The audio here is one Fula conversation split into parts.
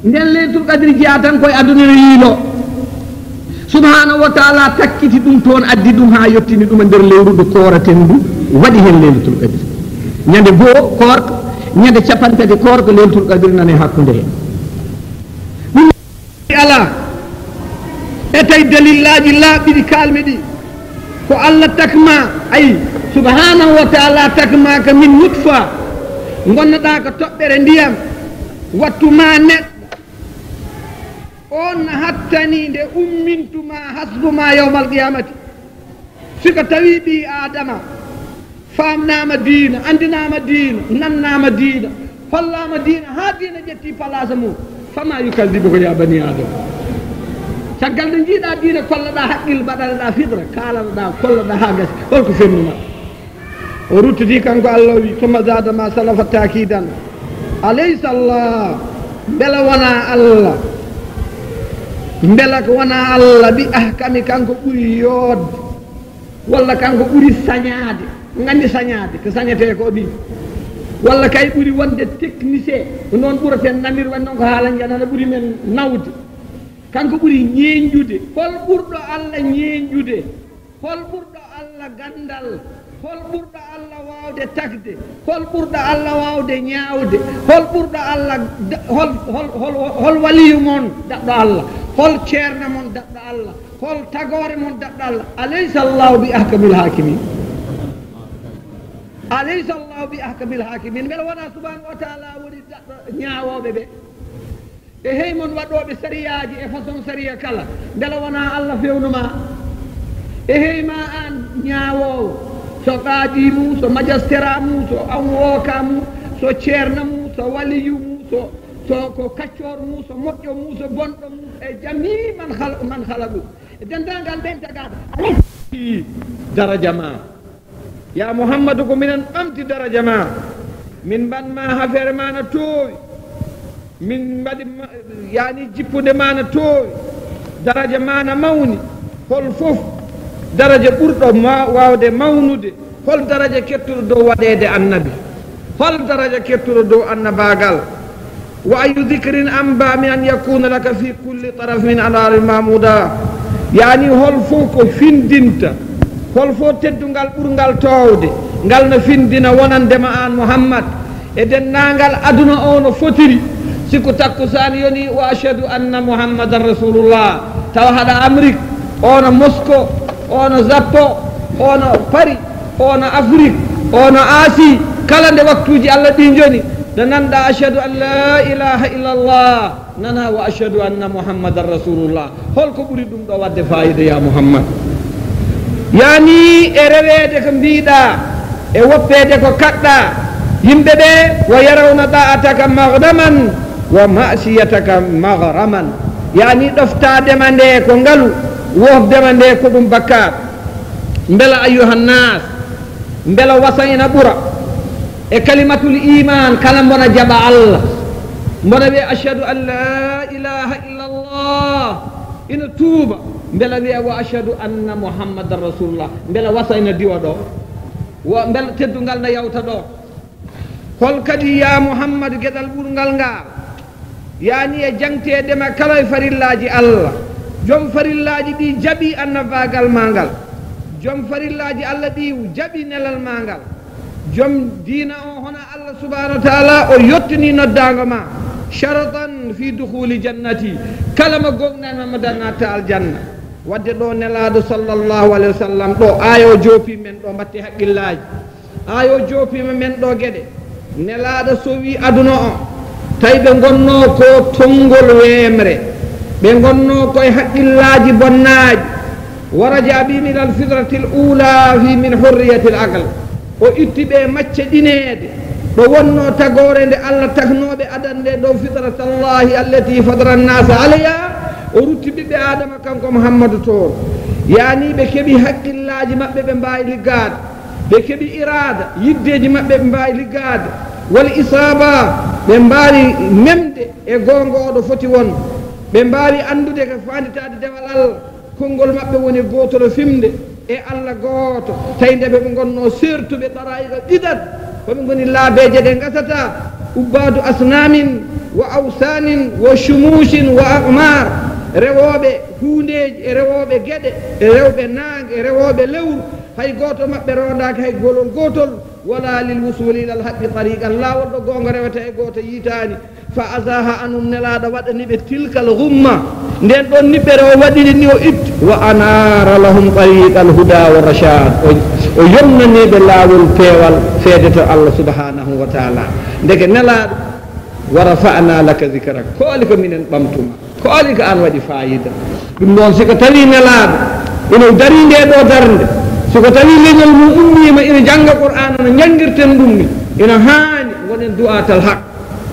nden leylatul qadri jeya tan koye aduna yiilo subhanahu wa taala takkiti ɗum toon addi ɗum ha yettini ɗum e nder lewru ndu kooraten ndu waɗi hen leylatul qadri ñande goo koorka ñande capantati koorka leylatul qadri nane hakkude hen ɗum ala e tawi dalillaji laaɓɗiɗi kalmi ɗi ko Allah takma ay subhanahu wa taala takma ka min nutfa gonnoɗa ko toɓɓere ndiyam wattuma neɗɗo on hattani nde ummintuma hasbuma yawmal qiyamati siko tawi ɓi adama famnama diina andinama diina nannama diina hollama diina ha diina ƴetti place mum fama yukadibuko ya bani adama caggal nde jiiɗa diina kolloɗa haqqille mbaɗaneɗa fitra kalanoɗa kolloɗa ha gasi holko fennuma o ruttiti kanko Allah wi tuma zadama salafa takidan alaysa Allah beela wona Allah beela ko wona Allah bi ahkami kanko ɓuuri yoodde walla kanko ɓuuri sañade gandi sañade ko sañete ko ɗi walla kay ɓuuri wonde technicien noon ɓuraten namir wan noon ko haala janana ɓuuri men nawde kanko ɓuuri ñeñjude hol ɓurɗo Allah ñeñjude hol ɓurɗo Allah gandal hol ɓurɗo Allah wawde tagde hol ɓurɗo Allah wawde ñaawde hol ɓurɗo Allah hol waliyu mon daɗɗo Allah hol ceerno mon daɗɗo Allah hol tagore mon daɗɗo Allah alaysa Allahu bi ahkamil hakimin alaysa Allahu bi ahkamil hakimin beele wona subhanahu wa taala woni daɗɗo ñaawoɓe ɓe e hey mon waɗoɓe sariyaji e façon sariya kala beele wona Allah fewnuma e hey ma an ñaawowo so qaadi mum so magistrat mum so avocat mum so ceerno mum so waliyu mum so ko kaccor mum so moƴƴo mum so bonɗo mum e jami man halaɓu e dendagal ɓen tagaɗo daraja ma ya Muhammadu ko minen ɓamti daraja ma min mbanma hafere ma no towi min mbaɗi yani jippude ma no towi daraja ma no mawni hol fof daraja ɓurɗo wawde mawnude hol daraja kettuɗo dow waɗede annabi hol daraja kettuɗo dow annabagal wa ayu dicrin amba min an yakuna laka fi kulli taraf min anari mamuda yani hol fof ko findinta hol fof teddungal ɓurgal towde ngal no findina wonandema an Muhammad e dennagal aduna o no fotiri siko takkusani yoni wa ashhadu anna muhammadan rasulullah tawa haɗa Amérique ono Moscou ono Japon ono Paris ono Afrique ono Asie kala nde waktuji Allah ɗi joni nde nanɗa ashhadu an la ilaha illallah nana wa ashhadu anna muhammadan rasulullah holko ɓuuri ɗum ɗo wadde fayida ya Muhammad yani e rewede ko mbiɗa e woppede ko kaɗɗa yimɓeɓe wa yarawna da'ataka maghraman wa ma'siyataka maghraman yani ɗoftadema nde ko ngaalu wofdema nde ko ɗum bakkar beela ayyuhannas beela wasayna ɓuura e kalimatul iman kala mona jaɓa Allah mboɗa wiya ashhadu an la ilaha illallah ina tuuba beela wiya wa ashhadu anna muhammadan rasulullah beela wasayna diwa ɗo beela teddungal no yawta ɗo hol kadi ya Muhammad gueɗal ɓurgal ngal yani e jangtedema kala e farillaji Allah joom farillaji ɗi jaaɓi annabagal ma ngal joom farillaji Allah ɗi jaaɓi nelal ma ngal joom diina o hono Allah subhanahu wa taala o yettini noddago ma sharatan fi dukhuli jannati kala mo gonɗanama dangata aljanna wadde ɗo nelaɗo sallllahu alayhi wa sallam ɗo ayo joopi men ɗo mbatte haqqillaji ayo joopima men ɗo gueɗe nelaɗo so wi aduna o tawi ɓe gonno ko tongol wemre ɓe gonno koye haqqillaji bonnaji waraja bim ila alfitrati l ula fi min hurriyati l aql o itti ɓe macce ɗinede ɗo wonno tagore nde Allah tagnoɓe aɗande ɗo fitratallahi allati fadara annasa alayha o rutti ɓiɓɓe adama kanko Muhammadu toon yani ɓe keeɓi haqqillaji maɓɓe ɓe mbawi liggade ɓe keeɓi irada yiddeji maɓɓe ɓe mbawi liggade wal isaba ɓe mbawi memde e gonga oɗo foti won ɓe mbawi andude ko fanditade dewal Allah konngol maɓɓe woni gotolo fimde e Allah gooto tawi nde ɓe gonno sertuɓe ɗarayiɗo ɗiɗat hoɓe goni laabeje ɗe gasata ubbadu asnamin wa awsanin wa shumusin wa aqmar rewoɓe hundeji e rewoɓe gueɗe e rewɓe naange e rewoɓe lewru hay goto mabɓe rondaki hay golol gotol wala lil wusuli ilal haqqi tariqan lawol ɗo gonga rewata e goto yitani fa azaha anum nelaɗo waɗaniɓe tilkal humma nden ɗon niɓɓere o waɗiri ni o itti wa anara lahum tariqal huda wa rachad o yomnaniɓe lawol peewal feede to Allah subhanahu wa taala ndeke nelaɗo wa rafa'na laka zicrak kooli ko minen ɓamtuma kooli ko an waɗi fayida ɗum noon siko tawi nelaɗo ina dari nde ɗo darde siko tawi leñol mum ummima ina jangga qur'ana no jangguirten ɗum ni ina haani gonen du'atal haq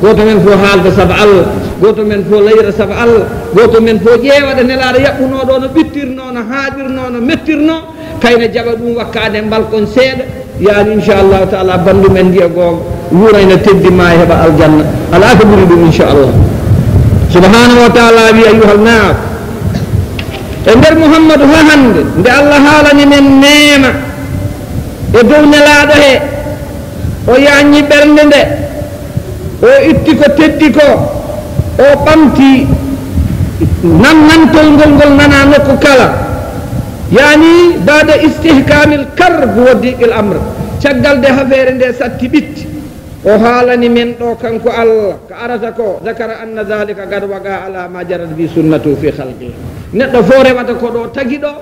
goto men fof haalda saabu Allah goto men fof layra saabu Allah goto men fof ƴeewaɗa nelaɗo yaɓɓunoɗo no ɓittirno no haaɗirno no mettirno kayne jaɓa ɗum wakkade balkon seeɗa yaani inchallahu taala bandu men ndiya gonga wurayno teddima e heɓa aljanna ala ko ɓuuri ɗum inchallah subhanahu wa taala wi ayuha nnas e nder mouhammadou ha hande nde Allah haalani men neema e dow nelaɗo he o yañi ɓernde nde o itti ko teddi ko o ɓamti nannantol ngol nana nokku kala yani bada istihkamil karb wa diqil amr caggal de hafere nde satti ɓitti o haalani men ɗo kanko Allah ko arata ko zakara anna dhalika gad waga ala ma jarat bi sunnatu fi khalqi neɗɗo fo rewata ko ɗo tagi ɗo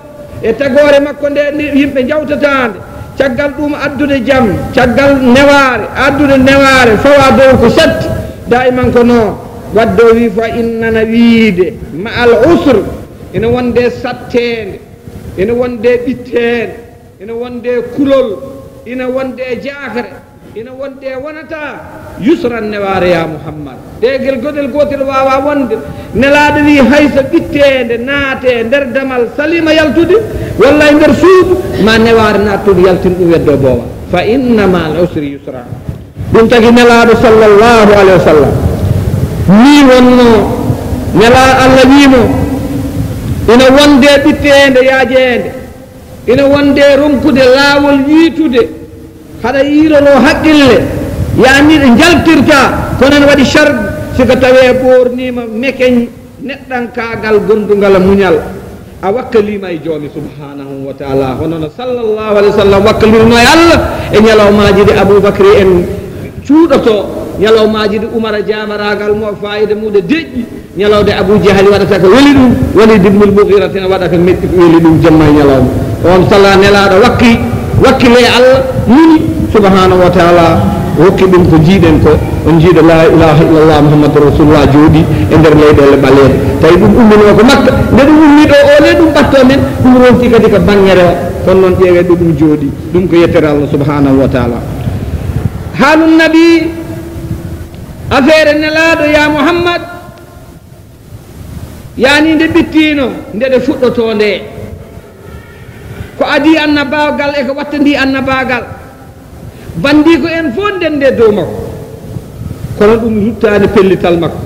e tagore makko nde yimɓe jawtatande caggal ɗum addude jaam caggal neware addude neware fawa dow ko satti daiman ko noon wadde o wi fa innana wiide ma al usr ina wonde sattede ina wonde ɓittede ina wonde kulol ina wonde jakre ina wonde wonata yusran neware ya Muhammad ɗegel goɗel gotel wawa wonde nelaɗo wi hayso ɓittede naate nder damal salima yaltude walla e nder suudu ma neware nattude yaltin ɗum weddo bowa fa inna ma al usri yusra ɗum tagi nelaɗo sallllahu alayhi wa sallam ni wonno nela Allah wimo ina wonde ɓittede yaajede ina wonde ronkude laawol yiitude haɗa yiilolo haqqille yani ɗe jaltirta kono waɗi charte siko tawe ɓornima mekeñ neɗɗankagal gondugal muñal a wakkalima e joomi subhanahu wa taala hono no sallllahu alayhi wa sallam wakkalirno e Allah e ñalawmaji de aboubacry en cuuɗoto ñalawmaji de oumara jamaragal mo fayida muɗe deƴƴi ñalawde abou jahali waɗata ko weli ɗum woni dibnul mughiratina waɗa ko metti ko weli ɗum jamma e ñalawma on salla nelaɗo wakkile Allah muni subhanahu wa taala hokki ɗum ko jiiɗen ko on jiiɗo la ilaha illallah muhammadou rasulullah jooɗi e nder leyɗele ɓaleɗe tawi ɗum ummino ko makka nde ɗum ummi ɗo o le ɗum ɓatto men ɗum ronti kadi ko bangere o kono noon ƴeewe ɗo ɗum jooɗi ɗum ko yettere Allah subhanahu wa taala haalum nabi affaire nelaɗo ya Muhammad yani nde ɓittino nde ɗe fuɗɗoto nde ko adi annabagal e ko wattandi annabagal bandi ko en fof nden nde dow makko kono ɗum ruttani pellital makko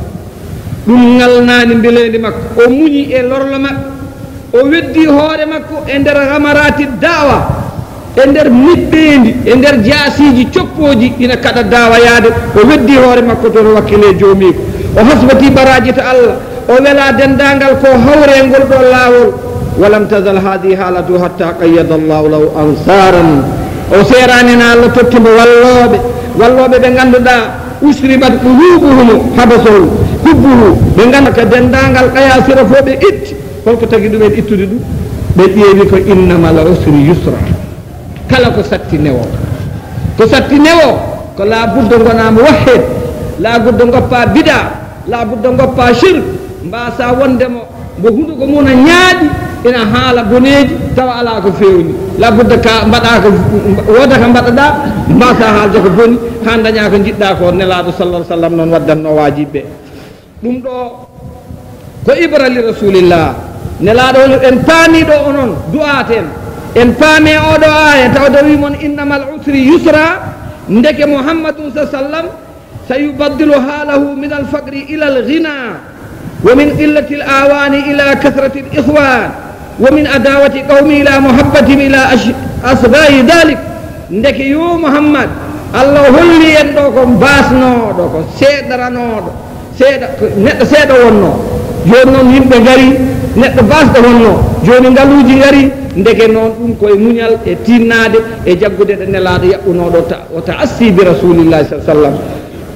ɗum ngalnani mbeledi makko o muñi e lorlo makko o weddi hoore makko e nder ramarati dawa e nder miɓɓendi e nder jaasiji coppoji ina kaɗa dawa yaade o weddi hoore makko toon wakkile joomiko o hasbati baraji to Allah o wela dendagal ko hawre ngol ɗo laawol walam tazal hadi halatu hatta qayyada Allahu lahu ansaran o seranina Allah tottimo walloɓe ɓe ganduɗa usribat qulubuhum habasol hubbuhu ɓe ganda ko dendagal qayasira fo ɓe itti holko tagi ɗumen ittude ɗum ɓe ƴeewi ko innama al usri yusra kala ko satti newo ko labudde gonama wahhed labudde goppa bida labudde goppa shirk mbasa wondemo mbo hunduko mum a ñaaɗi ina haala boneji tawa ala ko fewni labudde ka mbaɗa ko woda ko mbaɗaɗa mbasa haalde ko boni ha daña ko jiɗɗa ko nelaɗo sallah sallam noon waddanno wajiɓe ɗum ɗo ko ibra li rasulillah nelaɗo en paami ɗo onon du'aten en paame oɗo aya tawde wimon innama al usri yusra ndeke muhammadum sa sallam sayubaddilu halahu min al faqri ila al ghina ومن قلة الآوان إلى كثرة الإخوان ومن أداوة قومي إلى محبتهم إلى أسباب ذلك ndeke yo Muhammad Allah holli en ɗo ko mbasnoɗo ko seeɗaranoɗo neɗɗo seeɗa wonno joni noon yimɓe ngari neɗɗo basɗo wonno joni ngaluji ngari ndeke noon ɗum koye muñal e tinnade e jaggude ɗe nelaɗo yaɓɓunoɗo o ta'assi bi rasulillahi sa sallam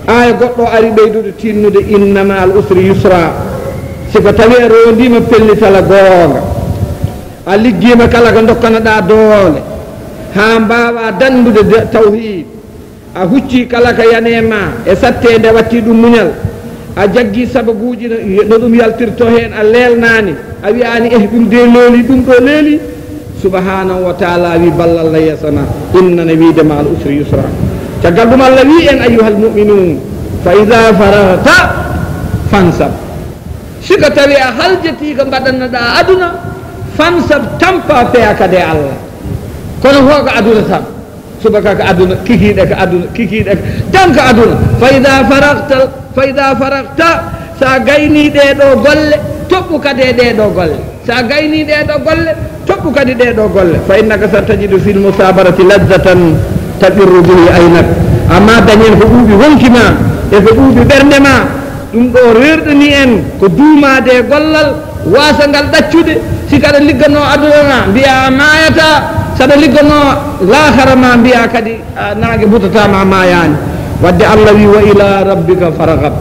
aya goɗɗo ari ɓeydude tinnude innama al usri yusra siko tawi a rondima pellitala goonga a liggima kala ko dokkanoɗa doole ha mbawa dandude tawhid a hucci kala ko yanema e sattede watti ɗum muñal a jaggi sababuji no ɗum yaltirto hen a lelnani a wiyani ɗum de leeli ɗum ɗo leeli subhanahu wa taala wi ballallah yesana innana wiidema al usri yusra caggal ɗum allah wi en ayyuhal mu'minun fa ida faragta fansab siko tawi a haljeti ko mbaɗannoɗa aduna fansab tampa peya kade allah kono fo ko aduna tan subaka ko aduna kikiɗe ko aduna kikiɗe tan ko aduna fa ida faragta sa gayni ɗeɗo golle toɓɓu kadi e ɗeɗo golle sa gayni ɗeɗo golle toɓɓu kadi ɗeɗo golle fa innaka sa tajidu fil musabarati lazzatan tabirru bihi aynak amma dañen ko ɓuuɓi wonkima e ko ɓuuɓi ɓernde ma ɗum ɗo rerɗani en ko duumade e gollal wasangal ɗaccude sikaɗa liggano aduna ma mbiya a mayata saɗa liggano lahara ma mbiya kadi nague butatama mayani wadde allah wi wa ila rabbika faragab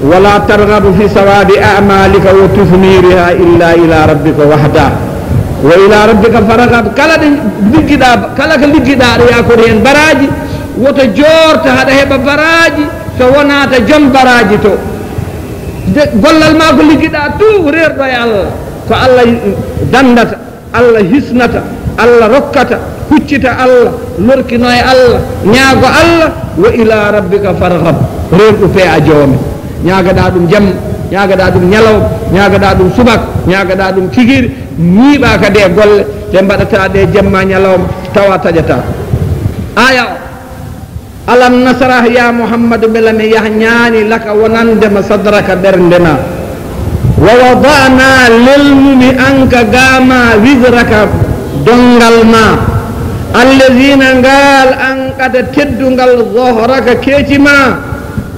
wala targabu fi sawabi amalika wa tufniriha illa ila rabbika wahda wa ila rabbika faragab kala ɗo liggiɗa kala ko liggiɗa ɗo yakori hen baraji woto jorta haɗa heeɓa baraji so wonata joom baraji to gollal ma ko liggiɗa tout rerɗo e allah ko allah dandata allah hisnata allah rokkata huccita allah lorkino e allah ñaago allah wa ila rabbika farghab rerɗu pe a joomi ñaagaɗa ɗum jamma ñaagaɗa ɗum ñalaw ñaagaɗa ɗum subak ñaagaɗa ɗum kikiri ñiiɓa kadi e golle te mbaɗata ɗe jamma ñalawma tawa taƴata aya o alam nasrah ya muhammadu bela mi yahñaani laka wonandema sadraka ɓerndema wa wadana lelmumi anka gama wisraka dongal ma alladina ngal an kada teddungal zohraka keecima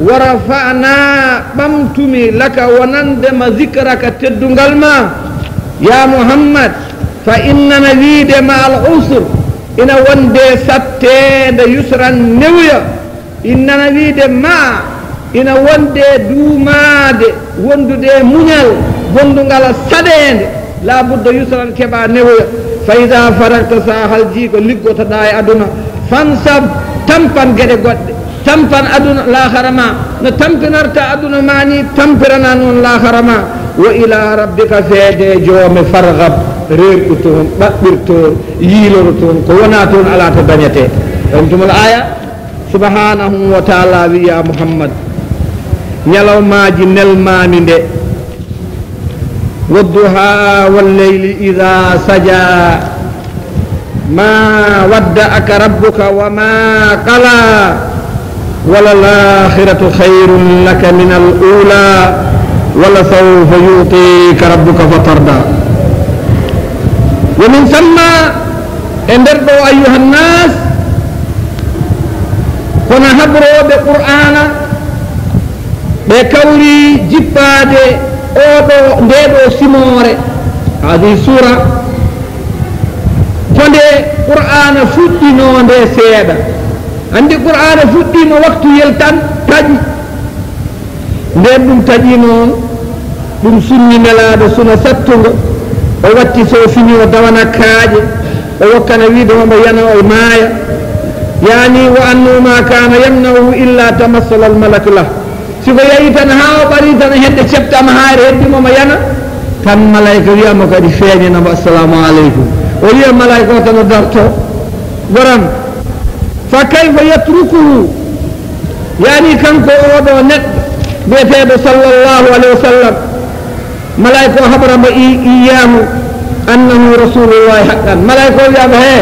wa rafa'na ɓamtumi laka wonandema zikraka teddungal ma ya muhammad fa innana wiidema al usr ina wonde sattede yusran newya innana wiide ma ina wonde duumade wondude muñal wondungal saɗede la budda yusran keɓa newya fa ida faragta sa halji ko liggotoɗa e aduna fansab tampan gueɗe goɗɗe tampan aduna lahara ma no tampinarta aduna ma ni tampirana noon lahara ma wa ila rabbika feede joome fargab reerɗu toon ɓaɓɓir toon yiiloro toon ko wona toon ala to dañete on tumol aya subhanahu wa taala wi ya muhammad ñalawmaji nelmami nde wadduha walleyli ida saja ma wadda'aka rabbuka wa ma qala wala l'akhiratu khayrun laka min al ula wala sawfa yutika rabbuka fatarda wa min samma e nder ɗo ayuha nnas kono habroɓe qur'ana ɓe kawri jippade oɗo ndeɗo simore hadi sura to nde qur'ana fuɗɗino nde seeɗa andi qur'ana fuɗɗino waktuyel tan taƴi nden ɗum taƴi noon ɗum sunni nelaɗo suna sattugo o watti so fini o dawana kaaƴe o wokkana wiide homo yana o maaya yani wa annu ma kana yamnahu illa tamassala al malaku lah siko yeeyi tan ha o ɓari tan hedde ceɓtama haare heddimomo yana tan malayika wiyama kadi feeñanamo assalamu aleykum o wiya malayika o tan o darto goram fa kayfa yatrukuhu yani kanko oɗo neɗɗo biyeteɗo sallllahu alayhi wa sallam malayika o haɓramo iyamu annahu rasulullahi haqqan malayika o wiyama he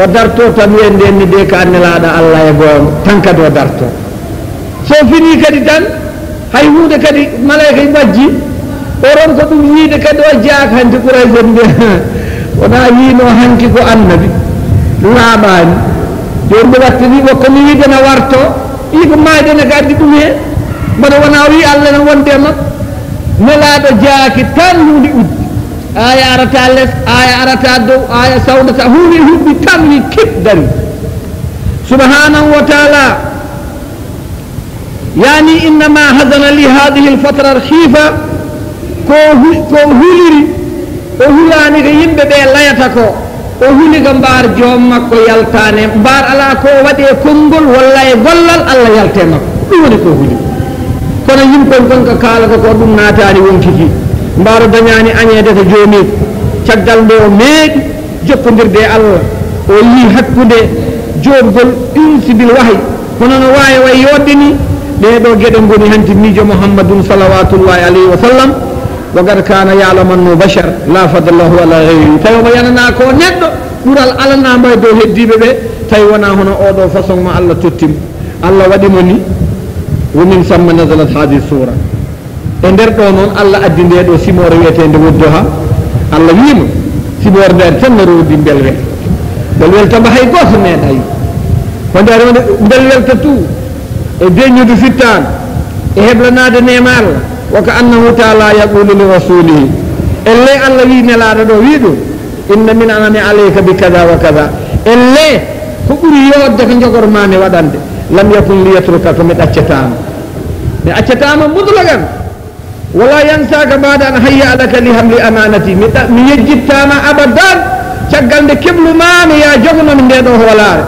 o darto tan wiye ndenni de ka nelaɗo allah e goono tan kadi o darto so fini kadi tan hay hunde kadi malayika majji oron ko ɗum wiide kadi o jaaka hanti Quraysh nde wona wiino hanki ko annabi laaɓani joni ɓe wattani o komi wiidena warto iko maydene ko addi ɗum heen mbaɗa wona wi allah ne wonde makko nelaaɗo jaaki tan hunde uddi aya arata less aya arata dow aya sawdata hunde huɓɓi tan wi kip dari subhanahu wa taala yani innama hasana li hadihi lfatra alkhifa ko huliri o hulani ko yimɓe ɓe layata ko o huli ko mbar joom makko yaltane mbar ala ko waɗe konngol walla e gollal allah yalte makko ɗum woni ko huli kono yimɓen kon ko kaalata ko ɗum naatani wonkiki mbaro dañani añede to joomi caggal nde o meeɗi jokkodirde allah o yi hakkude joɗgol insibil wahi hono no wawi way yodde ni ɗeɗo gueɗe goni hanti miijo mouhammadum salawatullahi alayhi wa sallam wa gad kana yalamanno bachar la fadallahu ala gayrihi tawi omo yanana ko neɗɗo ɓuural alanama e dow heddiɓe ɓe tawi wona hono oɗo façon mo allah tottima allah waɗimo ni womin samma nasalat hadi sura e nder ɗo noon allah addi nde ɗo simore wiyetede woddoha allah wiima simore nde tan no rodi belwel belwel tamba hay goto meeɗa yi ko nder belwelta tout e deññude fittane e heblanade nema allah wa ka annahu taala yaqulu li rasulihi elle allah wi nelaɗo ɗo wi ɗum inna min anani alayka bi kada wa kada elle ko ɓuuri yodde ko jogormami waɗande lam yakun liyatruka ko mi ɗaccatama mi accatama mudlagan wala yansaka bada an hayya alaka li hamli amanati mi yejjittama abadan caggal nde keblumami ya jognomi nde ɗo hoolare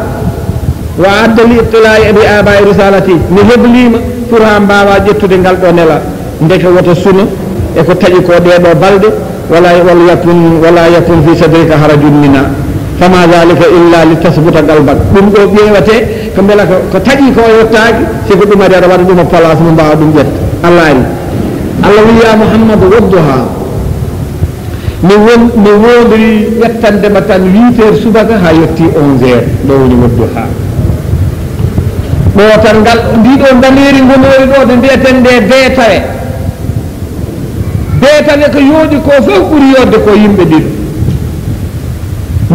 wa adda li ibtilai bi abai risalati mi heblima pour ha mbawa ƴettude ngal ɗo nela ndeke woto suna eko taƴi ko ɗeɗo balɗe wala yakun fi sadrika harajun mina fama dalika illa li tasbuta galbak ɗum ɗo ƴewete ko beela ko taƴi ko yettaki siko ɗum adi aɗa waɗa ɗum o place mo mbawa ɗum ƴetta allah ari allah wi ya mouhammadou wodduha mi wodiri ƴettandema tan 8 heures subaka ha yetti 11 heures ɗo woni wodduha ɗo tan ngal ndiɗo daleri gonori ɗo de mbiyeten nde beetale ko yooɗi ko fof ɓuuri yodde ko yimɓe ɗiɗo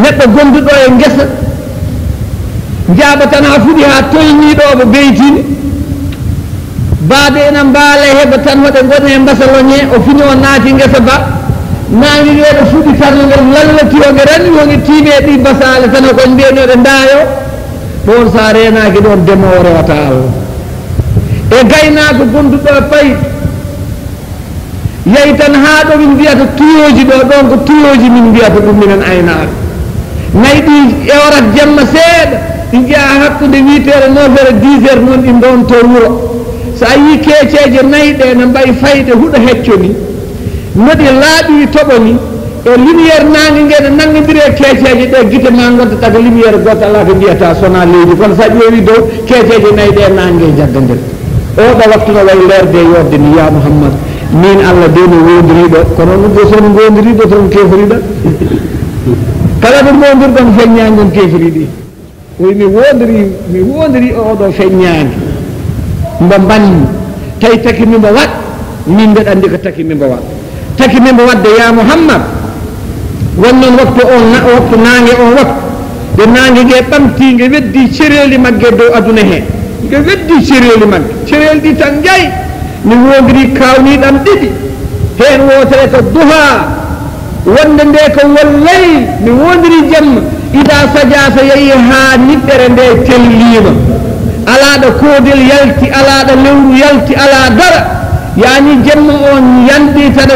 neɗɗo gonduɗo e ngesa jaaba tan ha fuɗi ha toyniɗoɓe beytini baade ena mbaala heɓa tan waɗe gona e mbasaloñe o fini o naati ngesa ba nangi weɗo fuɗi tarno ngel lallati o nge ranni wonge tiime ɗi basale tan koñ mbiyanoɗe ndaayo ɗon sa renaki ɗon ndemowo rewata allah e gaynako gonduɗo e payit yeyi tan ha ɗo min mbiyata tuyoji ɗo ɗon ko tuyoji min mbiyata ɗum minen aynaka nayi ɗi ewrat jamma seeɗa ɗi jeeya hakkude 8 heures 9 heures 10 heures noon ɗi donto wuuro so a yi keeceje nayi ɗe ne mbayi fayde huɗo hecco ni noɗi laaɓi toɓo ni e lumiére nangue ngue ne nangodiri e keeceje ɗe guite ma goddata ko lumiére goto ala ko mbiyata sona leydi kono sa ƴeewi dow keeceje nayi ɗe nangue jaggadir oɗo waktu no way lerde yodde ni ya mouhammad min allah de no wodiriɗo kono ɗum ɗo sono gondiriɗo toon keforiɗa kala ɗo gondirɗon feññani ɗon kefori ɗi oyi mi wodiri oɗo feññani mbo banmi tawi taki mimbo waɗ min mbeɗa andi ko taki mimbo waɗ taki mimbo wadde ya mouhammad wonnoon waktu waktu nangue on waktu de nangue gue ɓamti gue weddi cereli maggue dow aduna he gue weddi cereli maggue cereli ɗi tan jayi mi wodiri kawniɗam ɗiɗi hen wotere ko duha wonde nde ko wallay mi wodiri jamma ida sadia so yeehi ha niɓɓere nde tellima alaɗo koodel yalti alaɗo lewru yalti ala dara yani jamma on yalɗi tan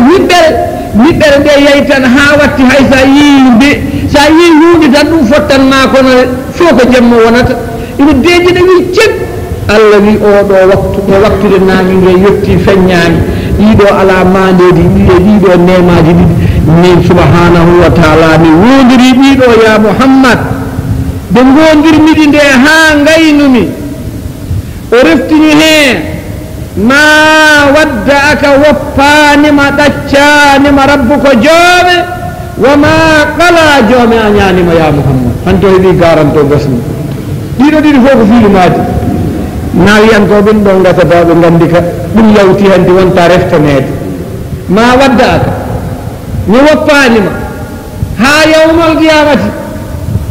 niɓɓere nde yeehi tan ha watti hay sa yi hunde tan ɗum fottanma kono fof ko jamma wonata ina deejiɗa wi cek allah wi oɗo waktude nangue ngue yetti feññani ɗiɗo ala mandedi ɗiɗo nemaji ɗiɗi min subhanahu wa taala mi wodiri ɗiɗo ya mouhammad ɓe godirmiɗi nde ha gaynumi o reftini hen ma wadda aka woppanima ɗaccanima rabbu ko joome wama qala joome a ñanima ya mouhammad hanto heeɓi garanto gasni ɗiɗo ɗiɗi fof ko fiilimaji nawiyanko ɗum ɗo gasataɓe gandi ka ɗum yawti hande wonta reftanede ma wadda aka mi woppanima ha yawmal qiyamati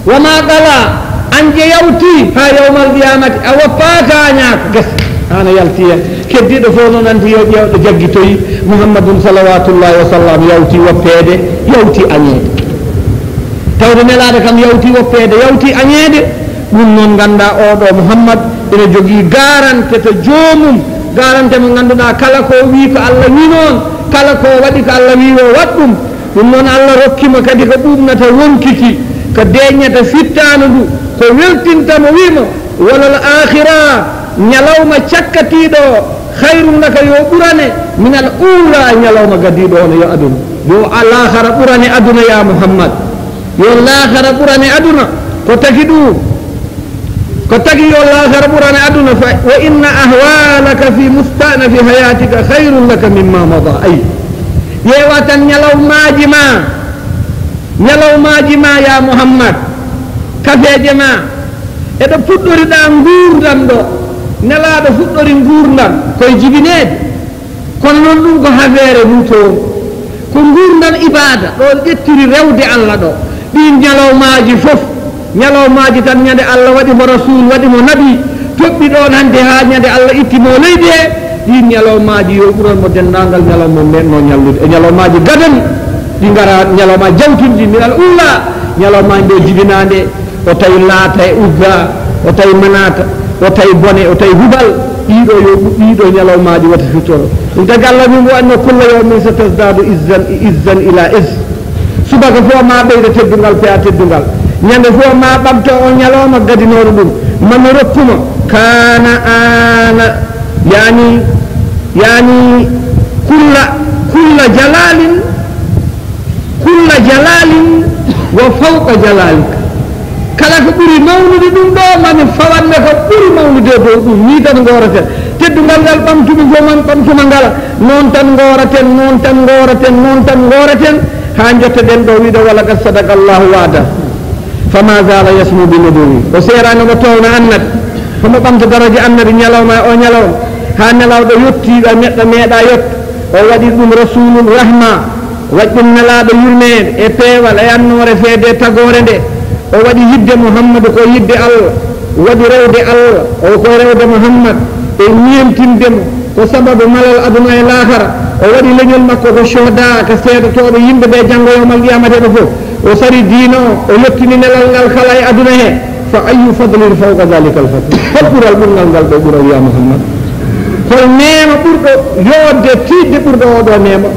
wama qala anje yawti ha yawmal qiyamati a woppaka ñaako gesa ana yaltiya keddiɗo fof noon anti yo ƴewɗo jaggitoyi muhammadum salawatullahi wa sallam yawti woppede yawti añede tawde nelaɗo kam yawti woppede yawti añede ɗum noon ganda oɗo muhammad ene jogui garante to joomum garante mo ganduɗa kala ko wi ko allah wi noon kala ko waɗi ko allah wi o wat ɗum ɗum noon allah rokkima kadi ko ɓuɓnata wonkiki ko deññata fittano ndu ko weltintamo wimo walal akhira ñalawma cakkatiɗo khayrum laka yo ɓurane min al ula ñalawma gadiɗo ono yo aduna yo lahara ɓurane aduna ya muhammad yo lahara ɓurane aduna ko tagi ɗum ko tagi yo lahara ɓurane aduna fa wa inna ahwalaka fi mustanafi hayatika khayrun laka mimma mada ay ƴeewa tan ñalawmaji ma ya muhammad kafeje ma eɗo puɗɗoriɗa gurdam ɗo nelaɗo fuɗɗori gurdam koye jibinede kono noon ɗum ko hafere mutoon ko gurdam ibada ɗo ƴettiri rewde allah ɗo ɗin ñalawmaji fof ñalawmaji tan ñande allah waɗimo rasul waɗimo nabi toɓɓi ɗon hande ha ñande allah ittimo leydi he ɗin ñalawmaji yo ɓuranmo dendagal ñalawma menno ñallude e ñalawmaji gadani ɗi gara ñalawma jawtuɗi min al ulla ñalawmaji ɗo jibinade o tawi laata e ugga o tawi manata o tawi bone o tawi hubal ɗiɗo ñalawmaji wata fittoro ɗum tagi allah min wo anno kulla yawmin so tasdadu izzan ila is subaka fof ma ɓeyda teddungal peya teddungal ñande fof ma ɓamto o ñalawma gadinoɗo ɗum mami rokkuma kana ana yani kulla jalalin wa fawqa jalalika kala ko ɓuri mawnude ɗum ɗo mami fawanne ko ɓuri mawnude dow ɗum ni tan goraten teddungal ngal ɓamtumi goman ɓamtuma ngala noon tan goraten ha jottoɗen ɗo wiɗo wala qad sadaqa allahu wa'da fama zala yasmu bi nudumi o seranomo towno annabi homo ɓamta daraja annabi ñalawma o ñalawma ha nelawɗo yettiɗo neɗɗo meeɗa yetto o waɗi ɗum rasulul rahma waɗi ɗum nelaɗo yurmede e peewal e annore feede tagore nde o waɗi yidde muhammadu ko yidde allah waɗi rewde allah o ko rewde muhammad e ñemtindemo ko sababu malal aduna e lahara o waɗi leñol makko ko shohda ko seedotoɓe yimɓe ɓe janggo yawmal qiyamateɗo fof o sari diina o yettini nelal ngal kala e aduna he fa ayu fadlin fawqa dhalika al fadl hol ɓural ɓurgal ngal ɗo ɓura wiya muhammad hol neema ɓurɗo yodde tiidde ɓurɗo oɗo neema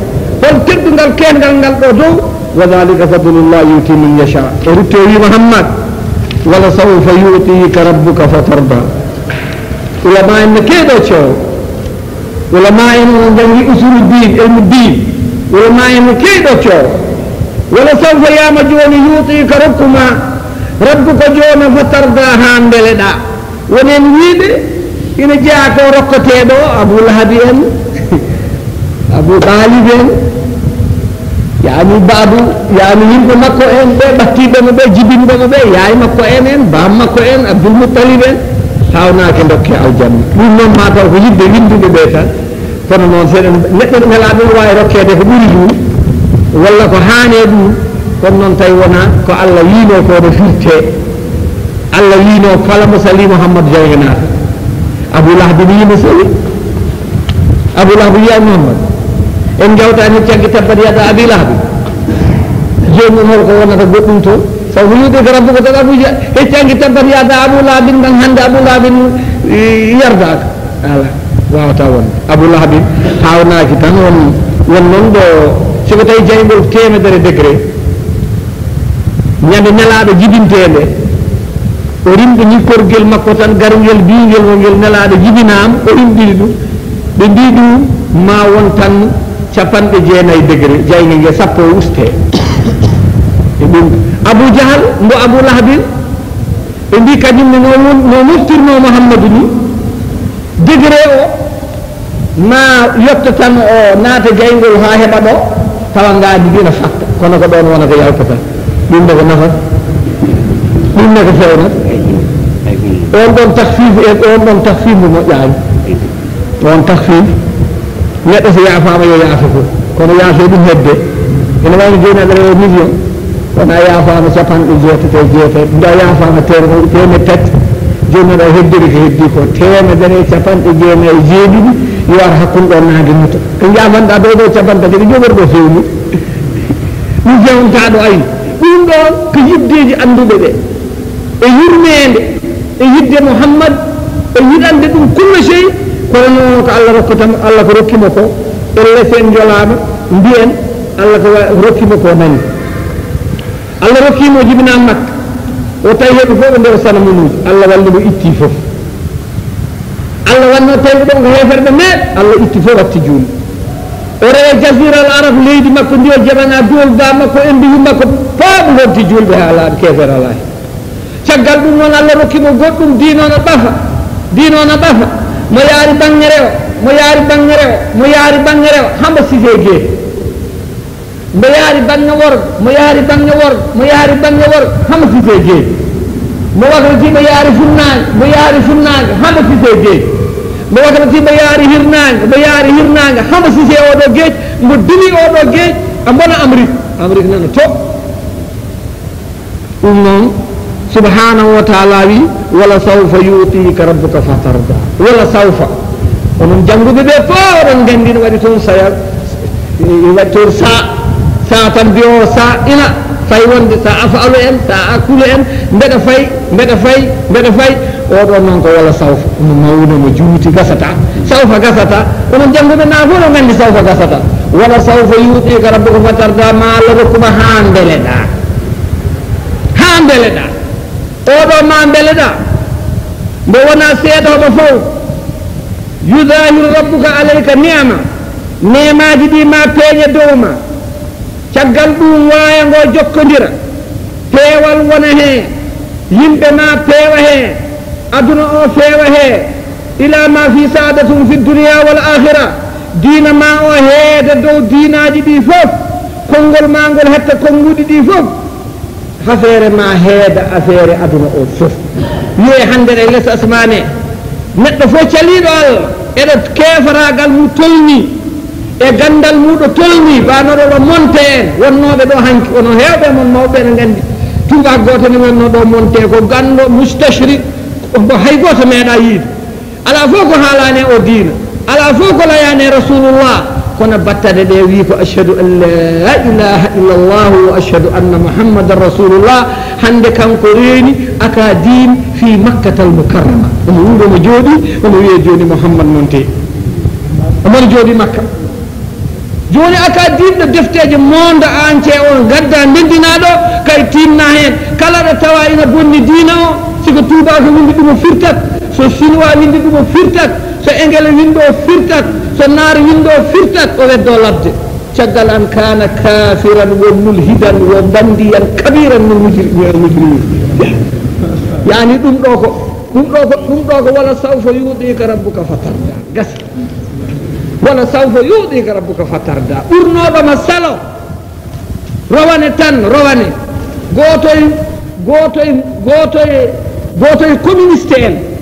hol teddungal kengal ngal ɗo dow wa dhalika fadlullah yuti man yasha o rutte o wi muhammad wala sawfa yutika rabbuka fatarda ulama en ne keeɗo coow ulama en o jangi usulu din ilmu din ulama en ne keeɗo coow wala sawfa yama joni yutika rabbuka joni fatarda ha mbeleɗa wonen wiide ina jeeya ko rokkoteɗo abou lahabi en abou talib en yani babu yani yimɓe makko en ɓe ɓattiɓemo ɓe jibinɓemo ɓe yaay makko en bam makko en abdoul moutalib en hawnake dokke aljanna ɗum noon mataw ko yidde winduɓe ɓe tan kono noon seɗen neɗɗo nelaɗo ɗum wawi rokkede ko ɓuuri ɗum walla ko haane ɗum kono noon tawi wona ko allah wiino ko no firte allah wiino kala mo sali mouhammadou jawganata abou lahbi mi yimo sali abou lahbi wiya mouhammad en jawtani caggi tabbat yada abi lahbi joni noon holko wonata goɗɗum toon sabu yude ko rabbuko tan abuja e caggi tabbat yada abou lahbin ɗan hande abou lahbin yardaka ala wawata wonde abou lahbi hawnaki tan won noon ɗo siko tawi jaygol temedere degré ñande nelaɗo jibintede o rimɗi ñikkorguel makko tan gargel bingel wongel nelaɗo jibinama o rimɗini ɗum ɓe mbi ɗum ma won tan 90 degré jayge nge sappo uste e ɗum abou diahal mbo abou lahabin ɓe mbi kañumne no moftirno mouhammadou ni degré o ma yetta tan o naata jaygol ha heɓa ɗo tawa ngaadi ɗina fatta kono ko ɗon wonata yalta tan ɗum ne ko nafat ɗum ne ko fewnat on ɗon tahfif e on ɗon tahfif mo moƴƴani on tahfif neɗɗo so yaafama yo yaafa fof kono yaafe ɗum hedde ene wayno joni aɗa rewa million wona yaafama capanɗe jeetati e jeetati nda yaafama temed tati joni ɗo heddiri ko heddi ko temedere capanɗe jeenayi e jeeɗiɗi yo ar hakkude ɗo naade muta ko jafanɗa ɗo ɗo capantati ko jogorɗo fewni ɗum fewntaɗo ayi ɗum ɗo ko yiddeji anduɓe ɓe e yurmede e yidde Muhammad e yiɗande ɗum kulla sey kono noon ko Allah rokkatamo Allah ko rokkimo ko elle sen jolama mbiyen Allah ko rokkimo ko nani Allah rokkimo jibina Makka o tawi heɓe fof ɓe nder sanamunuji Allah wallimo itti fof Allah wanno tawi ɗon ko heferɓe meeɗ Allah itti fof watti juuli o rewe jasira al arab leydi makko ndi o jaɓana duwol ba makko en mbiyi makko faaɓe gonti julɓe ha laaɓe kefer ala hen caggal ɗum noon Allah rokkimo goɗɗum diinono ɓafa mo yaari bangere o mo yaari bangere o hamba sife guee mo yaari bange worgo mo yaari bange worgo hamba sife guee mo waklati mo yaari funnague hamba sife guee mo waklati mo yaari hirnague hamba sife oɗo gueej mo dili oɗo gueej a bona Amérique nana to ɗum noon subhanahu wa ta'ala wi wala sawfa yutika rabbuka fatarda wala sawfa onon jannguɓe ɓe fof oɗon gandi no waɗi toon saya waɗi toon sa tan mbiyo sa ina fay wonde sa afalu en sa akulu en mbeɗa fay oɗo noon ko wala sawfa no mawno mo juuti gasata sawfa gasata onon jannguɓe na fof no gandi sawfa gasata wala sawfa yutika rabbuka fatarda ma Allah rokkuma ha mbeleɗa oɗo ma mbeleɗa mbo wona seedoɓe fof yudahiru rabbuka alayka nemaji ɗi ma peeñe dow ma caggal ɗum wayango jokkodira peewal wona heen yimɓe ma peewa heen aduna o feewa heen ila ma fi saadatum fi dunia wal akhira diina ma o heeda dow diinaji ɗi fof konngol ma ngol hetta konnguɗi ɗi fof affaire ma heeda affaire aduna o fof wiye hande ɗe less asmane neɗɗo fof caliɗo Allah eɗo kefaragal mum tolni e gandal muɗo tolni banoɗo ɗo monte en wonnoɓe ɗo hanki wono hewɓe mon mawɓe ne gandi tubak goto ne wonno ɗo monte ko ganɗo mustashrik hay goto meeɗa yiide ala fof ko haalane o diina ala fof ko layane rasulullah kono battade ɗe wi ko ashhadu an la ilaha illa allah wa ashhadu anna muhammadan rasulullah hande kanko reeni aka din fi makkatal mukarrama omo wuro mo jooɗi omo wiye joni muhammad monte omon jooɗi makka joni aka din ɗo defteje monde entier on gadda ndendinaɗo kay tinna hen kala ɗo tawa ina bonni diina o siko tubako windi ɗumo firtat so chinois windi ɗumo firtat so engele windo firtat so naar windo firtat o weddo ladde caggal an kana kafiran wo mulhidan wo bandiyan kabiran min mujrimin yani ɗum ɗo ko wala sawfa yuɗika rabbuka fatarda gasi wala sawfa yuɗika rabbuka fatarda ɓurnoɗoma salo rowane tan rowane gotoye communiste en